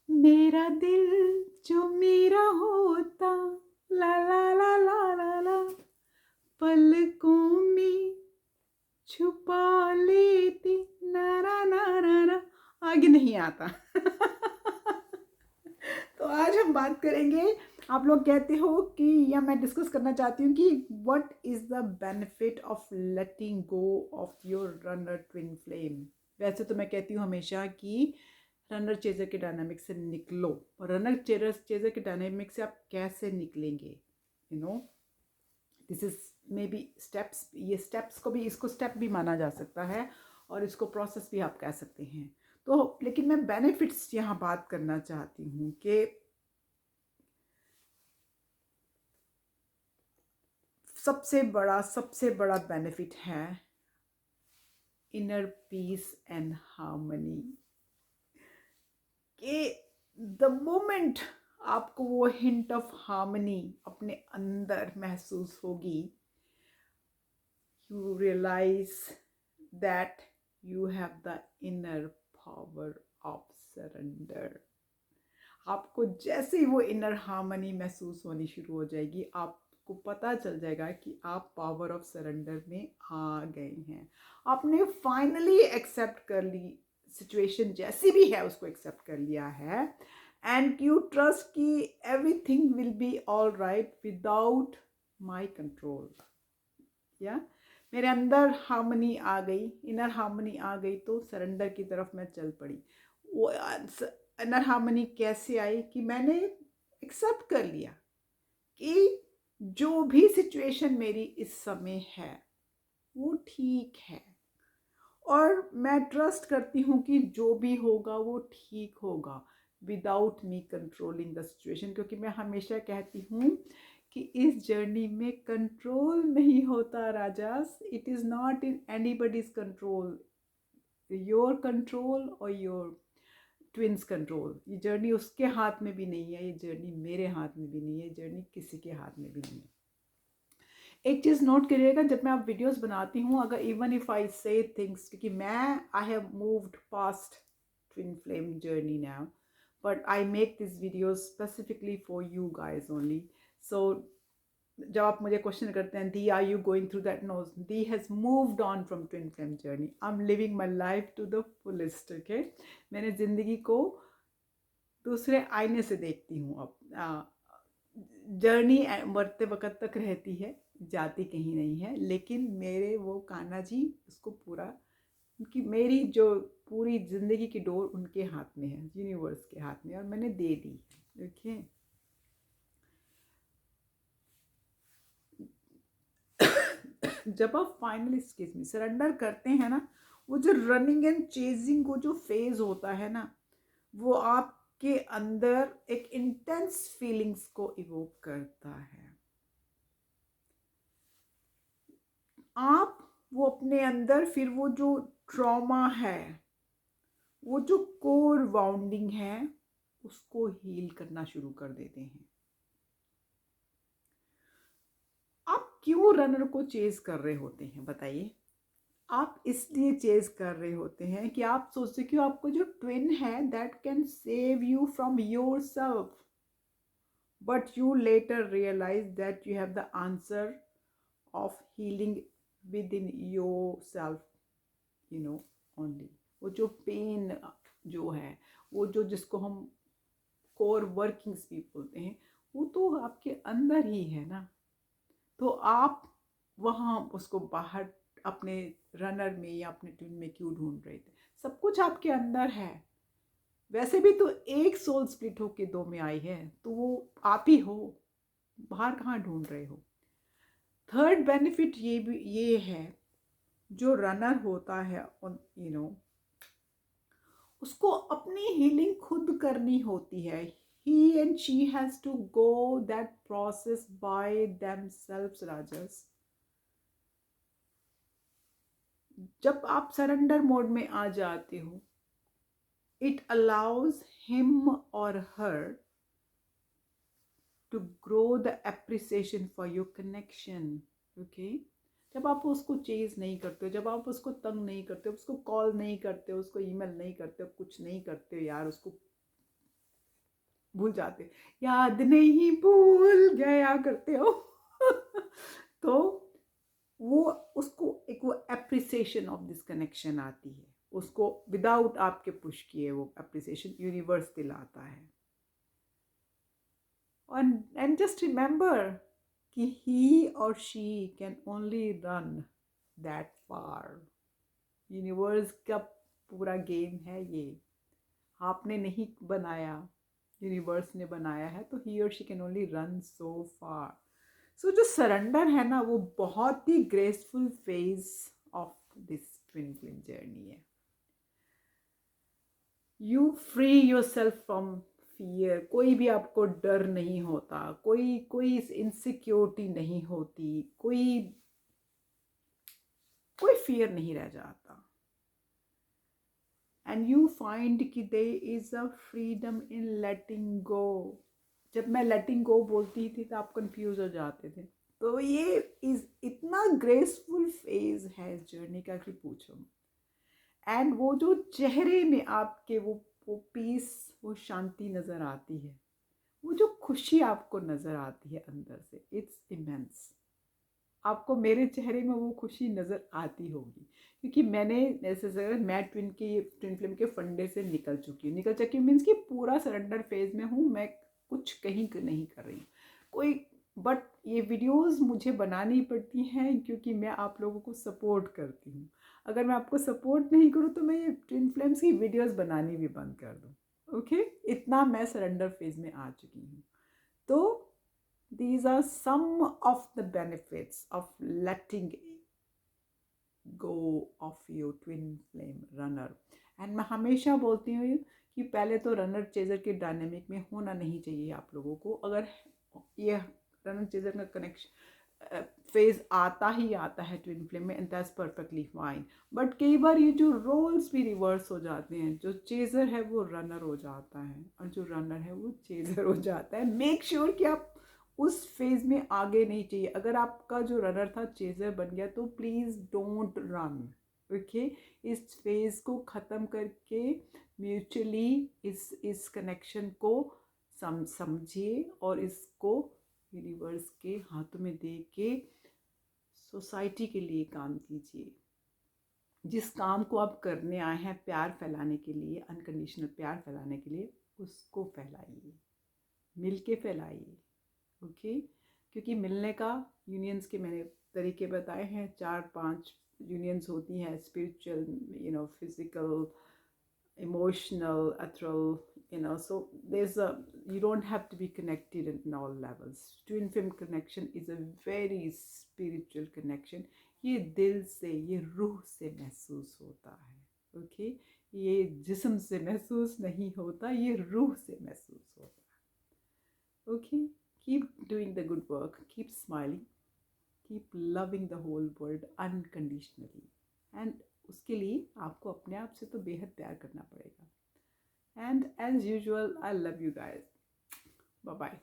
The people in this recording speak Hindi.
मेरा दिल जो मेरा होता, ला ला ला ला ला ला, पलकों में छुपा लेती, ना ना ना ना ना। आगे नहीं आता। तो आज हम बात करेंगे, आप लोग कहते हो कि, या मैं डिस्कस करना चाहती हूँ कि what is the benefit of letting go of your runner twin flame. वैसे तो मैं कहती हूँ हमेशा कि रनर चेजर के डायनामिक से निकलो। और रनर चेजर के डायनामिक से आप कैसे निकलेंगे, you know, this is may be steps. ये स्टेप्स को भी, इसको स्टेप भी माना जा सकता है और इसको प्रोसेस भी आप कह सकते हैं। तो लेकिन मैं बेनिफिट्स यहाँ बात करना चाहती हूँ कि सबसे बड़ा बेनिफिट है इनर पीस एंड हार्मनी। कि द मोमेंट आपको वो हिंट ऑफ हार्मनी अपने अंदर महसूस होगी, you realize that you have the inner power of surrender। आपको जैसे ही वो इनर हार्मनी महसूस होनी शुरू हो जाएगी, आपको पता चल जाएगा कि आप पावर ऑफ सरेंडर में आ गए हैं। आपने फाइनली एक्सेप्ट कर ली, सिचुएशन जैसी भी है उसको एक्सेप्ट कर लिया है, एंड यू ट्रस्ट कि everything will be all right without my control. या मेरे अंदर हार्मनी आ गई, इनर हार्मनी आ गई, तो सरेंडर की तरफ मैं चल पड़ी। वो इनर हार्मनी कैसे आई कि मैंने एक्सेप्ट कर लिया कि जो भी सिचुएशन मेरी इस समय है वो ठीक है, और मैं ट्रस्ट करती हूँ कि जो भी होगा वो ठीक होगा without me controlling the situation. क्योंकि मैं हमेशा कहती हूँ कि इस जर्नी में कंट्रोल नहीं होता rajas. It is not in anybody's control, your control और योर ट्विंस कंट्रोल। ये जर्नी उसके हाथ में भी नहीं है, ये जर्नी मेरे हाथ में भी नहीं है, ये जर्नी किसी के हाथ में भी नहीं है। एक चीज़ नोट करिएगा, जब मैं आप वीडियोस बनाती हूँ, अगर इवन इफ आई से थिंग्स, क्योंकि मैं I have moved past twin flame journey now, but I make this video specifically for you guys only. So जब आप मुझे क्वेश्चन करते हैं, दी are you going through that, no, दी has moved on from twin flame journey. I am living my life to the fullest. Okay, मैंने ज़िंदगी को दूसरे आईने से देखती हूँ अब। जर्नी मरते वक्त तक रहती है, जाती कहीं नहीं है, लेकिन मेरे वो कान्हा जी उसको पूरा, उनकी मेरी जो पूरी ज़िंदगी की डोर उनके हाथ में है, यूनिवर्स के हाथ में, और मैंने दे दी। देखिए, जब आप फाइनली इस केस में सरेंडर करते हैं ना, वो जो रनिंग एंड चेजिंग वो जो फेज होता है ना, वो आपके अंदर एक इंटेंस फीलिंग्स को इवोक करता है। आप वो अपने अंदर फिर वो जो ट्रॉमा है, वो जो कोर वाउंडिंग है, उसको हील करना शुरू कर देते हैं। आप क्यों रनर को चेज कर रहे होते हैं बताइए? आप इसलिए चेज कर रहे होते हैं कि आप सोचते कि आपको जो ट्विन है that can save you from your self, but you later realise that you have the answer of healing within your self, you know, only. वो जो पेन जो है, वो जो जिसको हम कोर वर्किंग्स भी बोलते हैं, वो तो आपके अंदर ही है ना। तो आप वहाँ उसको बाहर अपने रनर में या अपने ट्विन में क्यों ढूंढ रहे थे? सब कुछ आपके अंदर है। वैसे भी तो एक सोल स्प्लिट होके दो में आई है, तो वो आप ही हो, बाहर कहाँ ढूंढ रहे हो? थर्ड बेनिफिट ये भी ये है, जो रनर होता है, यू नो, उसको अपनी हीलिंग खुद करनी होती है। he and she has to go that process by themselves, राजस। जब आप सरेंडर मोड में आ जाते हो, it allows him or her to grow the appreciation for your connection। okay, जब आप उसको चेज नहीं करते हो, जब आप उसको तंग नहीं करते हो, उसको कॉल नहीं करते हो, उसको ईमेल नहीं करते हो, कुछ नहीं करते हो यार, उसको भूल जाते, याद नहीं भूल गया करते हो। तो वो उसको एक वो एप्रिसिएशन ऑफ दिस कनेक्शन आती है, उसको विदाउट आपके पुश किए वो एप्रिसिएशन यूनिवर्स दिलाता है। एंड जस्ट रिमेंबर कि ही और she can only run that far. Universe का पूरा गेम है ये, आपने नहीं बनाया, यूनिवर्स ने बनाया है, तो ही और she can only run so far. So जो सरेंडर है ना, वो बहुत ही graceful phase of this twin flame journey है। You free yourself from fear, कोई भी आपको डर नहीं होता, कोई कोई इनसिक्योरिटी नहीं होती, कोई कोई फियर नहीं रह जाता। एंड यू फाइंड कि there is a freedom in letting go. जब मैं लेटिंग गो बोलती थी तो आप कंफ्यूज हो जाते थे, तो ये इज इतना ग्रेसफुल फेज है इस जर्नी का कि पूछो। एंड वो जो चेहरे में आपके वो पीस, वो शांति नज़र आती है, वो जो खुशी आपको नज़र आती है अंदर से, इट्स इमेंस। आपको मेरे चेहरे में वो खुशी नज़र आती होगी, क्योंकि मैंने मैं ट्विन फ्लेम के फंडे से निकल चुकी हूँ मीन्स कि पूरा सरेंडर फेज में हूँ मैं, कुछ कहीं नहीं कर रही कोई। बट ये वीडियोस मुझे बनानी पड़ती हैं क्योंकि मैं आप लोगों को सपोर्ट करती हूँ। अगर मैं आपको सपोर्ट नहीं करूँ तो मैं ये ट्विन फ्लेम्स की वीडियोस बनानी भी बंद कर दूँ। ओके, इतना मैं सरेंडर फेज में आ चुकी हूँ। तो these are some of the benefits of letting go of your twin flame runner। And मैं हमेशा बोलती हूँ कि पहले तो रनर चेजर के डायनेमिक में होना नहीं चाहिए आप लोगों को। अगर ये रनर चेजर का कनेक्शन फेज आता ही आता है ट्विन फ्लेम में, and that's perfectly fine. But कई बार ये जो रोल्स भी रिवर्स हो जाते हैं, जो चेजर है वो रनर हो जाता है और जो रनर है वो चेजर हो जाता है। मेक श्योर कि आप उस फेज में आगे नहीं चाहिए। अगर आपका जो रनर था चेजर बन गया तो प्लीज़ डोंट रन। ओके, इस फेज को ख़त्म करके म्यूचुअली इस कनेक्शन को समझिए और इसको यूनिवर्स के हाथों में दे के सोसाइटी के लिए काम कीजिए। जिस काम को आप करने आए हैं प्यार फैलाने के लिए, अनकंडीशनल प्यार फैलाने के लिए, उसको फैलाइए, मिल के फैलाइए। ओके, क्योंकि मिलने का यूनियंस के मैंने तरीके बताए हैं, 4-5 यूनियंस होती हैं, spiritual, physical, emotional, ethereal, so you don't have to be connected in all levels. Twin flame connection is a very spiritual connection। ये दिल से, ये रूह से महसूस होता है। ओके, ये जिस्म से महसूस नहीं होता, ये रूह से महसूस होता है। Okay, keep doing the good work, keep smiling, keep loving the whole world unconditionally, and उसके लिए आपको अपने आप से तो बेहद प्यार करना पड़ेगा। And as usual, I love you guys. Bye bye.